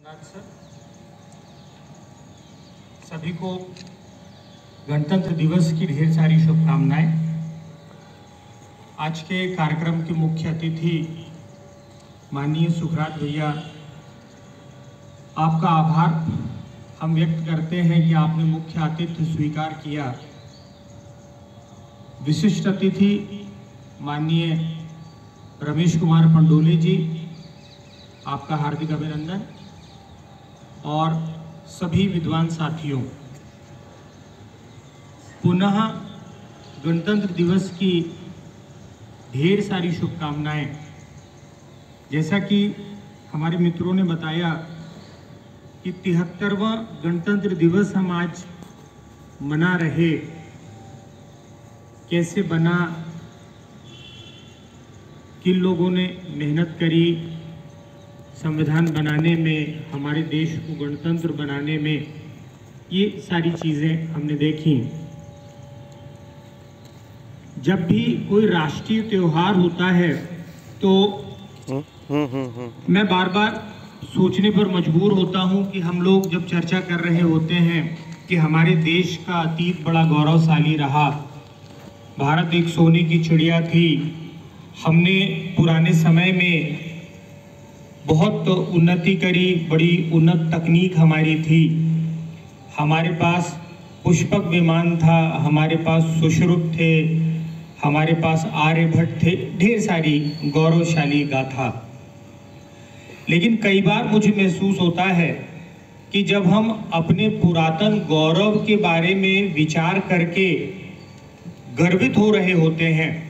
Sir, सभी को गणतंत्र दिवस की ढेर सारी शुभकामनाएं। आज के कार्यक्रम के मुख्य अतिथि माननीय सुखराज भैया, आपका आभार हम व्यक्त करते हैं कि आपने मुख्य आतिथ्य स्वीकार किया। विशिष्ट अतिथि माननीय रमेश कुमार पंडोले जी, आपका हार्दिक अभिनंदन। और सभी विद्वान साथियों, पुनः गणतंत्र दिवस की ढेर सारी शुभकामनाएं। जैसा कि हमारे मित्रों ने बताया कि 73वां गणतंत्र दिवस हम आज मना रहे। कैसे बना, किन लोगों ने मेहनत करी संविधान बनाने में, हमारे देश को गणतंत्र बनाने में, ये सारी चीज़ें हमने देखी। जब भी कोई राष्ट्रीय त्योहार होता है तो मैं बार बार सोचने पर मजबूर होता हूं कि हम लोग जब चर्चा कर रहे होते हैं कि हमारे देश का अतीत बड़ा गौरवशाली रहा, भारत एक सोने की चिड़िया थी, हमने पुराने समय में बहुत उन्नति करी, बड़ी उन्नत तकनीक हमारी थी, हमारे पास पुष्पक विमान था, हमारे पास सुश्रुत थे, हमारे पास आर्यभट्ट थे, ढेर सारी गौरवशाली गाथा। लेकिन कई बार मुझे महसूस होता है कि जब हम अपने पुरातन गौरव के बारे में विचार करके गर्वित हो रहे होते हैं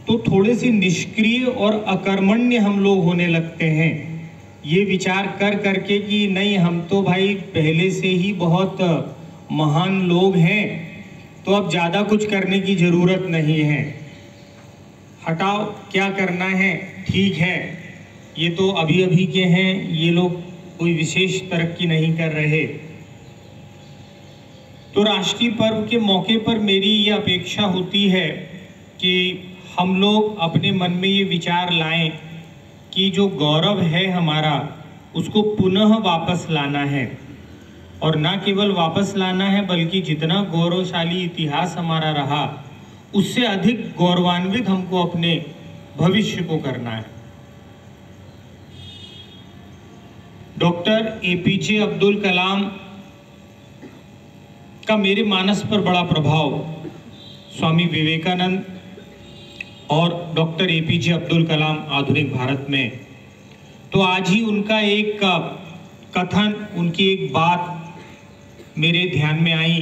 तो थोड़े से निष्क्रिय और अकर्मण्य हम लोग होने लगते हैं, ये विचार कर करके कि नहीं, हम तो भाई पहले से ही बहुत महान लोग हैं, तो अब ज़्यादा कुछ करने की ज़रूरत नहीं है, हटाओ क्या करना है, ठीक है, ये तो अभी अभी के हैं, ये लोग कोई विशेष तरक्की नहीं कर रहे। तो राष्ट्रीय पर्व के मौके पर मेरी ये अपेक्षा होती है कि हम लोग अपने मन में ये विचार लाएं कि जो गौरव है हमारा, उसको पुनः वापस लाना है। और ना केवल वापस लाना है, बल्कि जितना गौरवशाली इतिहास हमारा रहा, उससे अधिक गौरवान्वित हमको अपने भविष्य को करना है। डॉक्टर APJ अब्दुल कलाम का मेरे मानस पर बड़ा प्रभाव, स्वामी विवेकानंद और डॉक्टर APJ अब्दुल कलाम आधुनिक भारत में। तो आज ही उनका एक कथन, उनकी एक बात मेरे ध्यान में आई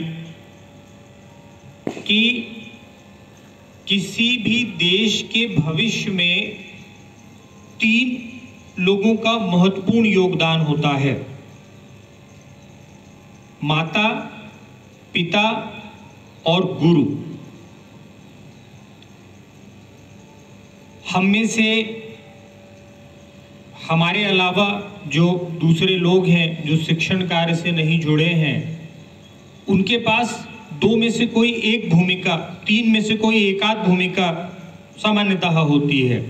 कि किसी भी देश के भविष्य में 3 लोगों का महत्वपूर्ण योगदान होता है: माता, पिता और गुरु। हम में से हमारे अलावा जो दूसरे लोग हैं जो शिक्षण कार्य से नहीं जुड़े हैं, उनके पास 2 में से कोई एक भूमिका, 3 में से कोई एकाध भूमिका सामान्यतः होती है।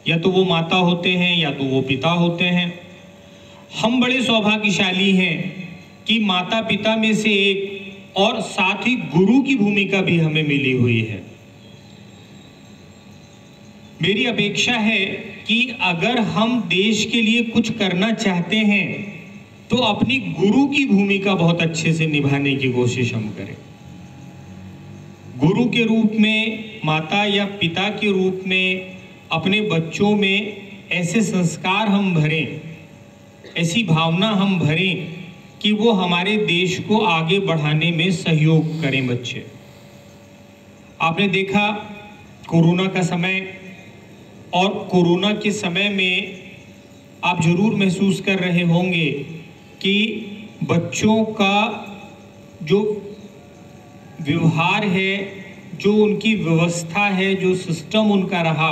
या तो वो माता होते हैं या तो वो पिता होते हैं। हम बड़े सौभाग्यशाली हैं कि माता पिता में से एक और साथ ही गुरु की भूमिका भी हमें मिली हुई है। मेरी अपेक्षा है कि अगर हम देश के लिए कुछ करना चाहते हैं तो अपनी गुरु की भूमिका बहुत अच्छे से निभाने की कोशिश हम करें। गुरु के रूप में, माता या पिता के रूप में अपने बच्चों में ऐसे संस्कार हम भरें, ऐसी भावना हम भरें कि वो हमारे देश को आगे बढ़ाने में सहयोग करें बच्चे। आपने देखा कोरोना का समय, और कोरोना के समय में आप जरूर महसूस कर रहे होंगे कि बच्चों का जो व्यवहार है, जो उनकी व्यवस्था है, जो सिस्टम उनका रहा,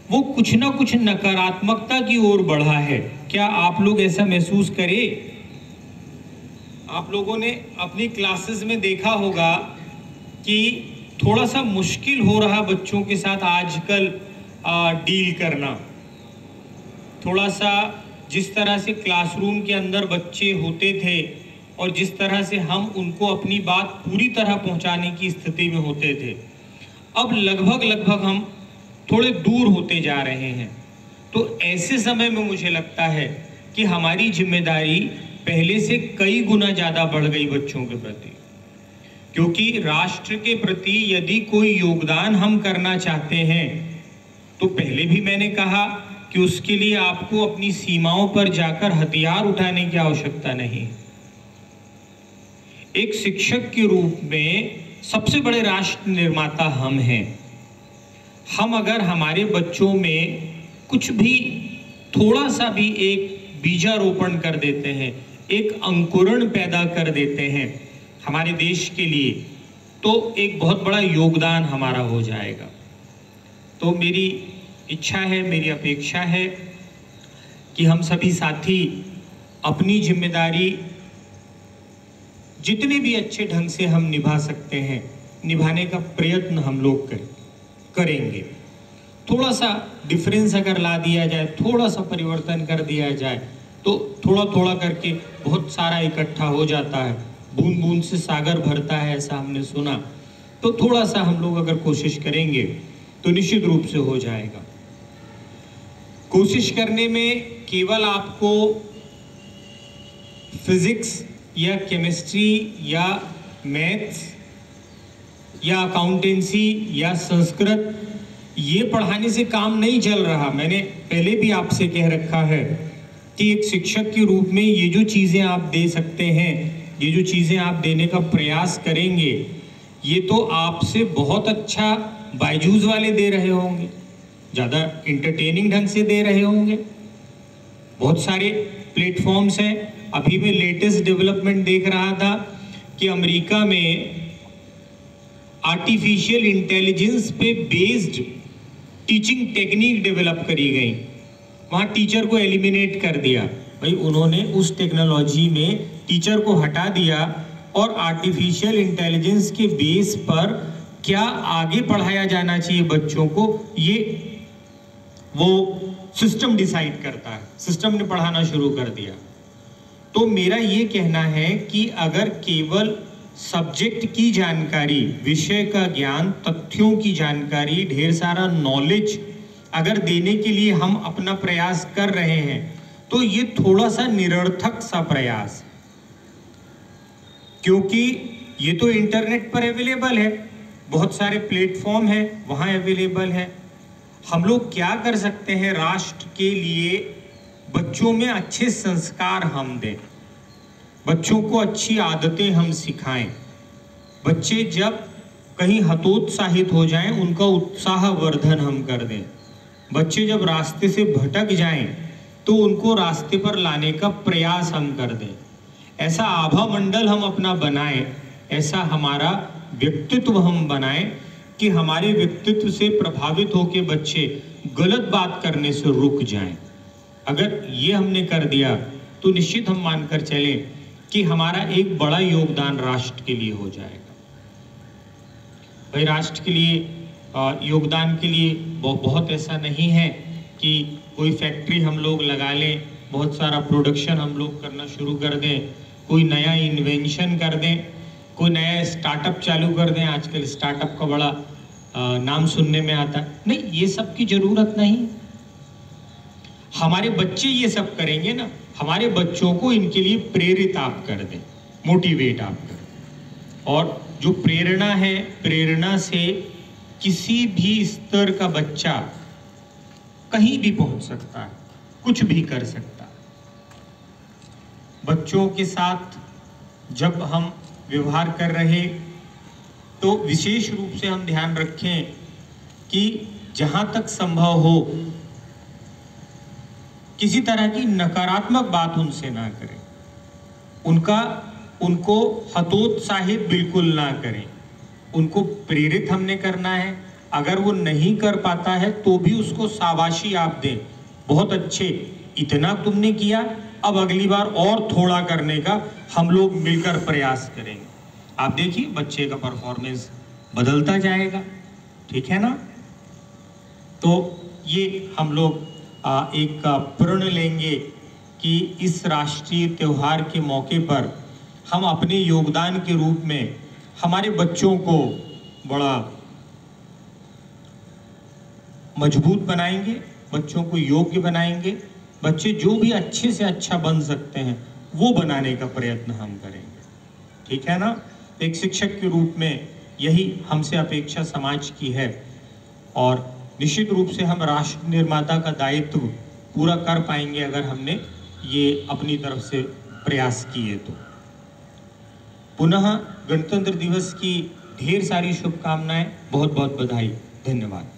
वो कुछ ना कुछ नकारात्मकता की ओर बढ़ा है। क्या आप लोग ऐसा महसूस करें? आप लोगों ने अपनी क्लासेस में देखा होगा कि थोड़ा सा मुश्किल हो रहा बच्चों के साथ आजकल डील करना। थोड़ा सा जिस तरह से क्लासरूम के अंदर बच्चे होते थे और जिस तरह से हम उनको अपनी बात पूरी तरह पहुंचाने की स्थिति में होते थे, अब लगभग हम थोड़े दूर होते जा रहे हैं। तो ऐसे समय में मुझे लगता है कि हमारी जिम्मेदारी पहले से कई गुना ज़्यादा बढ़ गई बच्चों के प्रति, क्योंकि राष्ट्र के प्रति यदि कोई योगदान हम करना चाहते हैं तो पहले भी मैंने कहा कि उसके लिए आपको अपनी सीमाओं पर जाकर हथियार उठाने की आवश्यकता नहीं। एक शिक्षक के रूप में सबसे बड़े राष्ट्र निर्माता हम हैं। हम अगर हमारे बच्चों में कुछ भी थोड़ा सा भी एक बीजारोपण कर देते हैं, एक अंकुरण पैदा कर देते हैं हमारे देश के लिए, तो एक बहुत बड़ा योगदान हमारा हो जाएगा। तो मेरी इच्छा है, मेरी अपेक्षा है कि हम सभी साथी अपनी जिम्मेदारी जितने भी अच्छे ढंग से हम निभा सकते हैं, निभाने का प्रयत्न हम लोग करेंगे। थोड़ा सा डिफरेंस अगर ला दिया जाए, थोड़ा सा परिवर्तन कर दिया जाए, तो थोड़ा थोड़ा करके बहुत सारा इकट्ठा हो जाता है। बूंद बूंद से सागर भरता है, ऐसा हमने सुना। तो थोड़ा सा हम लोग अगर कोशिश करेंगे तो निश्चित रूप से हो जाएगा। कोशिश करने में केवल आपको फिजिक्स या केमिस्ट्री या मैथ्स या अकाउंटेंसी या संस्कृत ये पढ़ाने से काम नहीं चल रहा। मैंने पहले भी आपसे कह रखा है कि एक शिक्षक के रूप में ये जो चीज़ें आप दे सकते हैं, ये जो चीज़ें आप देने का प्रयास करेंगे, ये तो आपसे बहुत अच्छा बायजूस वाले दे रहे होंगे, ज़्यादा इंटरटेनिंग ढंग से दे रहे होंगे। बहुत सारे प्लेटफॉर्म्स हैं। अभी मैं लेटेस्ट डेवलपमेंट देख रहा था कि अमेरिका में आर्टिफिशियल इंटेलिजेंस पे बेस्ड टीचिंग टेक्निक डेवलप करी गई। वहाँ टीचर को एलिमिनेट कर दिया। भाई उन्होंने उस टेक्नोलॉजी में टीचर को हटा दिया और आर्टिफिशियल इंटेलिजेंस के बेस पर क्या आगे पढ़ाया जाना चाहिए बच्चों को, ये वो सिस्टम डिसाइड करता है। सिस्टम ने पढ़ाना शुरू कर दिया। तो मेरा ये कहना है कि अगर केवल सब्जेक्ट की जानकारी, विषय का ज्ञान, तथ्यों की जानकारी, ढेर सारा नॉलेज अगर देने के लिए हम अपना प्रयास कर रहे हैं तो ये थोड़ा सा निरर्थक सा प्रयास, क्योंकि ये तो इंटरनेट पर अवेलेबल है, बहुत सारे प्लेटफॉर्म हैं, वहाँ अवेलेबल है। हम लोग क्या कर सकते हैं, राष्ट्र के लिए बच्चों में अच्छे संस्कार हम दें, बच्चों को अच्छी आदतें हम सिखाएं। बच्चे जब कहीं हतोत्साहित हो जाएं, उनका उत्साहवर्धन हम कर दें। बच्चे जब रास्ते से भटक जाएं तो उनको रास्ते पर लाने का प्रयास हम कर दें। ऐसा आभा मंडल हम अपना बनाएं, ऐसा हमारा व्यक्तित्व हम बनाएं कि हमारे व्यक्तित्व से प्रभावित होकर बच्चे गलत बात करने से रुक जाएं। अगर ये हमने कर दिया तो निश्चित हम मानकर चलें कि हमारा एक बड़ा योगदान राष्ट्र के लिए हो जाएगा। भाई राष्ट्र के लिए योगदान के लिए बहुत ऐसा नहीं है कि कोई फैक्ट्री हम लोग लगा लें, बहुत सारा प्रोडक्शन हम लोग करना शुरू कर दें, कोई नया इन्वेंशन कर दें, कोई नया स्टार्टअप चालू कर दें। आजकल स्टार्टअप का बड़ा नाम सुनने में आता है। नहीं, ये सब की जरूरत नहीं। हमारे बच्चे ये सब करेंगे ना, हमारे बच्चों को इनके लिए प्रेरित आप कर दें, मोटिवेट आप कर दें। और जो प्रेरणा है, प्रेरणा से किसी भी स्तर का बच्चा कहीं भी पहुंच सकता है, कुछ भी कर सकता है। बच्चों के साथ जब हम व्यवहार कर रहे तो विशेष रूप से हम ध्यान रखें कि जहां तक संभव हो किसी तरह की नकारात्मक बात उनसे ना करें, उनको हतोत्साहित बिल्कुल ना करें। उनको प्रेरित हमने करना है। अगर वो नहीं कर पाता है तो भी उसको शाबाशी आप दें, बहुत अच्छे, इतना तुमने किया, अब अगली बार और थोड़ा करने का हम लोग मिलकर प्रयास करेंगे। आप देखिए बच्चे का परफॉर्मेंस बदलता जाएगा, ठीक है ना। तो ये हम लोग एक प्रण लेंगे कि इस राष्ट्रीय त्यौहार के मौके पर हम अपने योगदान के रूप में हमारे बच्चों को बड़ा मजबूत बनाएंगे, बच्चों को योग्य बनाएंगे। बच्चे जो भी अच्छे से अच्छा बन सकते हैं वो बनाने का प्रयत्न हम करेंगे, ठीक है ना। एक शिक्षक के रूप में यही हमसे अपेक्षा समाज की है और निश्चित रूप से हम राष्ट्र निर्माता का दायित्व पूरा कर पाएंगे अगर हमने ये अपनी तरफ से प्रयास किए तो। पुनः गणतंत्र दिवस की ढेर सारी शुभकामनाएं, बहुत बहुत बधाई, धन्यवाद।